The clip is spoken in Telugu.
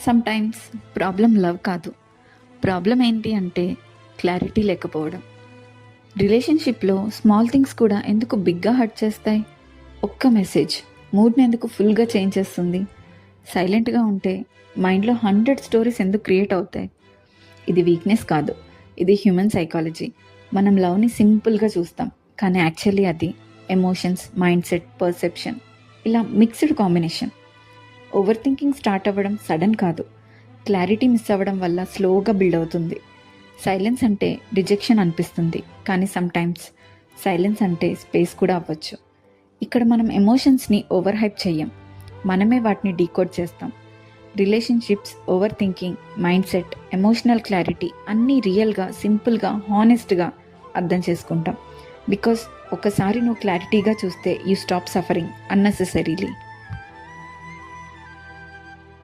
సమ్‌టైమ్స్ ప్రాబ్లమ్ లవ్ కాదు. ప్రాబ్లమ్ ఏంటి అంటే క్లారిటీ లేకపోవడం. రిలేషన్‌షిప్‌లో స్మాల్ థింగ్స్ కూడా ఎందుకు బిగ్‌గా హర్ట్ చేస్తాయి? ఒక్క మెసేజ్ మూడ్‌ని ఎందుకు ఫుల్‌గా చేంజ్ చేస్తుంది? సైలెంట్‌గా ఉంటే మైండ్‌లో 100 స్టోరీస్ ఎందుకు క్రియేట్ అవుతాయి? ఇది వీక్‌నెస్ కాదు. ఇది హ్యూమన్ సైకాలజీ. మనం లవ్‌ని సింపుల్‌గా చూస్తాం. కానీ యాక్చువల్లీ అది ఎమోషన్స్, మైండ్‌సెట్, పర్సెప్షన్ ఇలా mixed combination. Over thinking start అవ్వడం సడన్ కాదు. క్లారిటీ మిస్ అవ్వడం వల్ల స్లోగా బిల్డ్ అవుతుంది. సైలెన్స్ అంటే రిజెక్షన్ అనిపిస్తుంది, కానీ సమ్‌టైమ్స్ సైలెన్స్ అంటే స్పేస్ కూడా అవ్వచ్చు. ఇక్కడ మనం ఎమోషన్స్ని ఓవర్ హైప్ చెయ్యం, మనమే వాటిని డీకోడ్ చేస్తాం. Relationships, over thinking, mind set, emotional clarity అన్నీ రియల్గా, సింపుల్గా, హానెస్ట్గా అర్థం చేసుకుంటాం. బికాస్ ఒకసారి నువ్వు క్లారిటీగా చూస్తే యూ స్టాప్ సఫరింగ్ అన్నెసెసరీలీ.